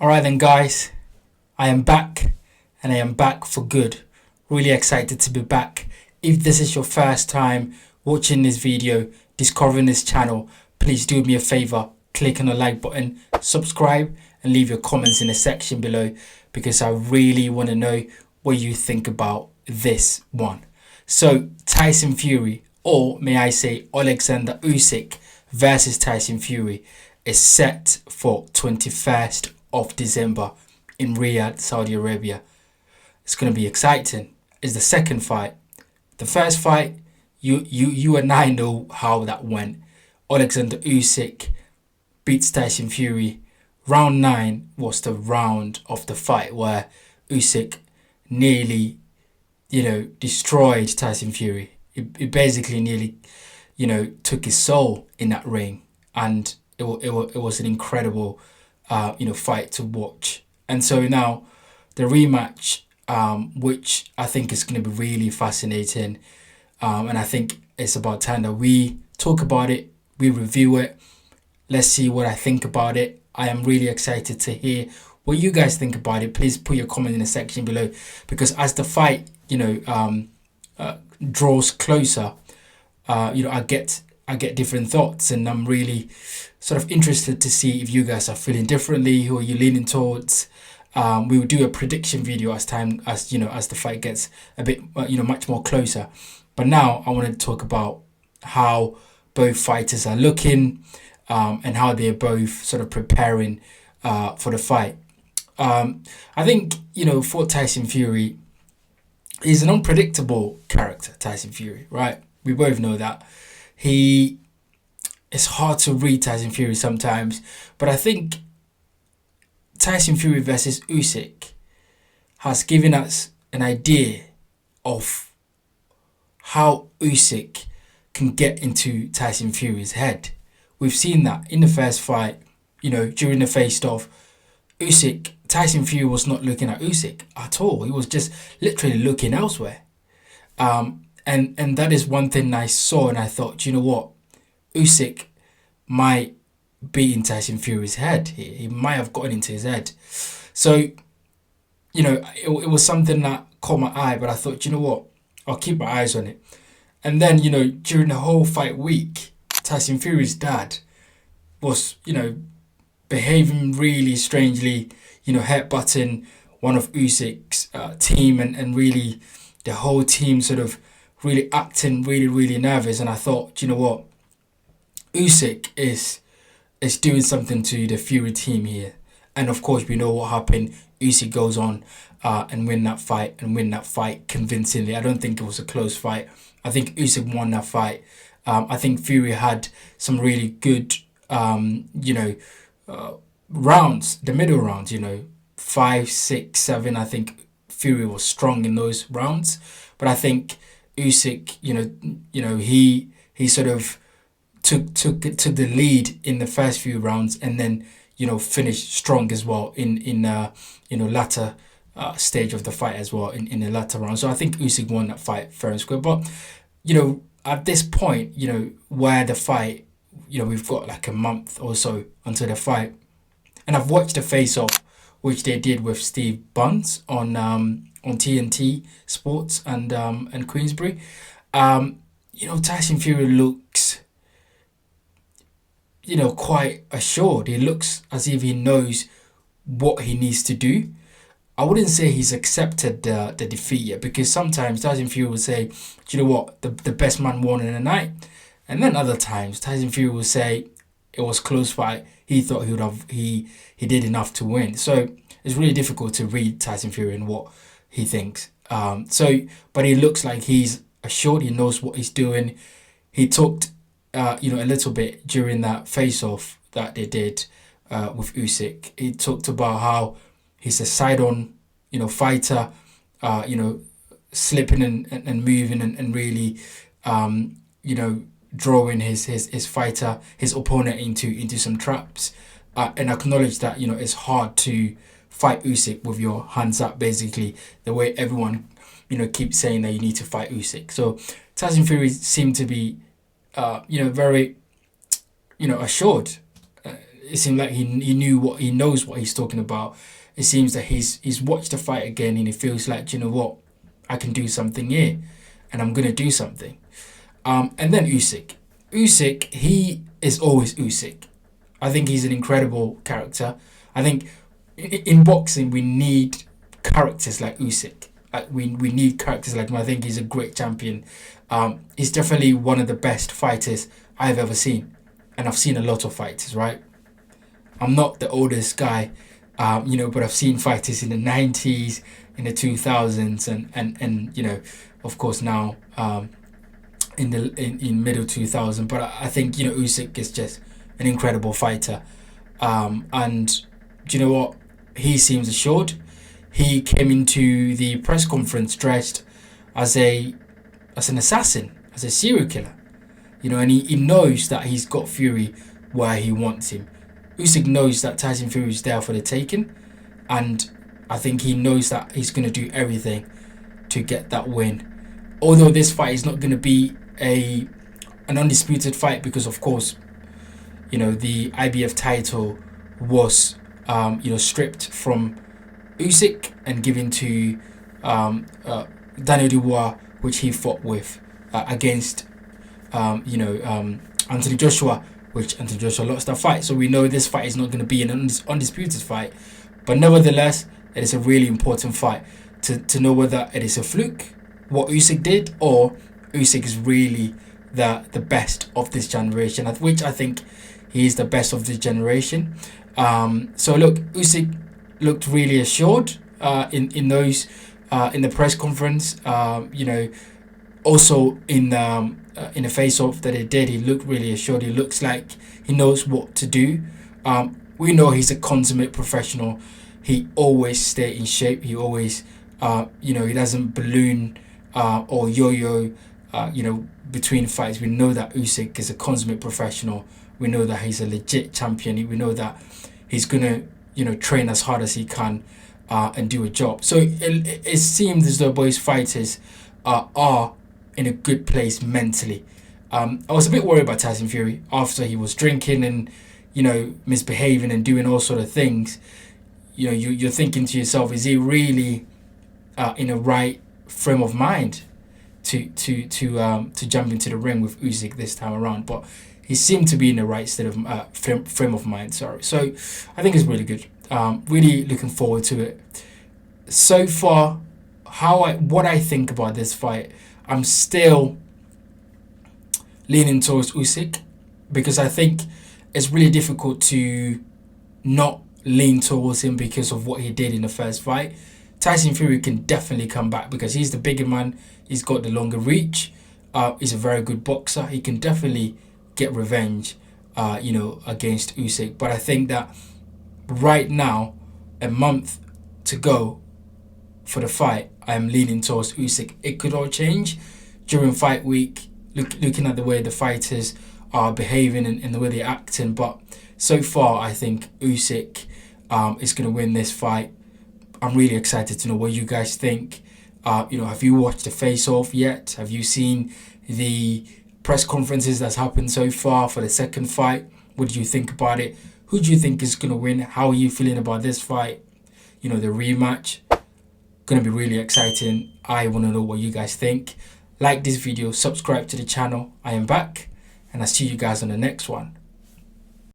Alright then guys, I am back, and I am back for good. Really excited to be back. If this is your first time watching this video, discovering this channel, please do me a favor, click on the like button, subscribe, and leave your comments in the section below, because I really want to know what you think about this one. So Tyson Fury, or may I say Oleksandr Usyk versus Tyson Fury, is set for 21st of December in Riyadh, Saudi Arabia. It's going to be exciting. It's the second fight. The first fight, you and I know how that went. Oleksandr Usyk beats Tyson Fury. Round 9 was the round of the fight where Usyk nearly, destroyed Tyson Fury. It basically nearly, took his soul in that ring, and it was an incredible fight to watch. And so now the rematch, which I think is going to be really fascinating, and I think it's about time that we talk about it, we review it. Let's see what I think about it. I am really excited to hear what you guys think about it. Please put your comment in the section below, because as the fight draws closer, I get different thoughts, and I'm really sort of interested to see if you guys are feeling differently. Who are you leaning towards? We will do a prediction video as the fight gets a bit much more closer. But now I want to talk about how both fighters are looking, and how they're both sort of preparing for the fight. I think for Tyson Fury, he's an unpredictable character. Tyson Fury, right? We both know that. It's hard to read Tyson Fury sometimes, but I think Tyson Fury versus Usyk has given us an idea of how Usyk can get into Tyson Fury's head. We've seen that in the first fight, during the face-off, Tyson Fury was not looking at Usyk at all. He was just literally looking elsewhere. And that is one thing I saw, and I thought, you know what, Usyk might be in Tyson Fury's head. He might have gotten into his head. So, it was something that caught my eye, but I thought, you know what, I'll keep my eyes on it. And then, during the whole fight week, Tyson Fury's dad was, behaving really strangely, headbutting one of Usyk's team, and really the whole team sort of really acting really, really nervous. And I thought, you know what, Usyk is doing something to the Fury team here. And of course, we know what happened. Usyk goes on and win that fight convincingly. I don't think it was a close fight. I think Usyk won that fight. I think Fury had some really good, rounds, the middle rounds, 5, 6, 7. I think Fury was strong in those rounds, but I think Usyk, he sort of took the lead in the first few rounds, and then finished strong as well in latter stage of the fight as well, in the latter round. So I think Usyk won that fight fair and square. But at this point, where the fight, we've got like a month or so until the fight, and I've watched the face-off, which they did with Steve Bunce on TNT Sports and Queensbury. Tyson Fury looks, quite assured. He looks as if he knows what he needs to do. I wouldn't say he's accepted the defeat yet, because sometimes Tyson Fury will say, do you know what, the best man won in the night. And then other times Tyson Fury will say it was close fight. He thought he did enough to win. So it's really difficult to read Tyson Fury and what he thinks. But he looks like he's assured. He knows what he's doing. He talked, a little bit during that face-off that they did with Usyk. He talked about how he's a side-on, fighter, slipping and moving and really, drawing his fighter, his opponent into some traps, and acknowledge that it's hard to fight Usyk with your hands up, basically the way everyone keeps saying that you need to fight Usyk. So Tyson Fury seemed to be very assured. It seemed like he knows what he's talking about. It seems that he's watched the fight again and he feels like, you know what, I can do something here, and I'm gonna do something. And then Usyk. Usyk, he is always Usyk. I think he's an incredible character. I think in boxing we need characters like Usyk. Like we need characters like him. I think he's a great champion. He's definitely one of the best fighters I've ever seen, and I've seen a lot of fighters. Right, I'm not the oldest guy, but I've seen fighters in the 90s, in the 2000s, and of course now in middle 2000. But I think Usyk is just an incredible fighter, and do you know what? He seems assured. He came into the press conference dressed as an assassin, as a serial killer, and he knows that he's got Fury where he wants him. Usyk knows that Tyson Fury is there for the taking, and I think he knows that he's going to do everything to get that win. Although this fight is not going to be an undisputed fight, because of course, the IBF title was stripped from Usyk and given to Daniel Dubois, which he fought with against Anthony Joshua, which Anthony Joshua lost that fight. So we know this fight is not going to be an undisputed fight, but nevertheless, it is a really important fight to know whether it is a fluke what Usyk did, or Usyk is really the best of this generation, which I think he is the best of this generation. So look, Usyk looked really assured in the press conference. Also in the face-off that he did, he looked really assured. He looks like he knows what to do. We know he's a consummate professional. He always stay in shape. He always, he doesn't balloon or yo-yo, between fights. We know that Usyk is a consummate professional. We know that he's a legit champion. We know that he's gonna, train as hard as he can and do a job. So it seems as though both fighters are in a good place mentally. I was a bit worried about Tyson Fury after he was drinking and misbehaving and doing all sort of things. You're thinking to yourself, is he really in a right frame of mind to jump into the ring with Usyk this time around? But he seemed to be in the right state of frame of mind. Sorry. So I think it's really good. Really looking forward to it. So far, what I think about this fight, I'm still leaning towards Usyk, because I think it's really difficult to not lean towards him because of what he did in the first fight. Tyson Fury can definitely come back because he's the bigger man. He's got the longer reach. He's a very good boxer. He can definitely get revenge, against Usyk. But I think that right now, a month to go for the fight, I am leaning towards Usyk. It could all change during fight week, looking at the way the fighters are behaving and the way they're acting. But so far, I think Usyk is going to win this fight. I'm really excited to know what you guys think. Have you watched the face-off yet? Have you seen the press conferences that's happened so far for the second fight? What do you think about it? Who do you think is going to win? How are you feeling about this fight? The rematch. Going to be really exciting. I want to know what you guys think. Like this video, subscribe to the channel. I am back, and I'll see you guys on the next one.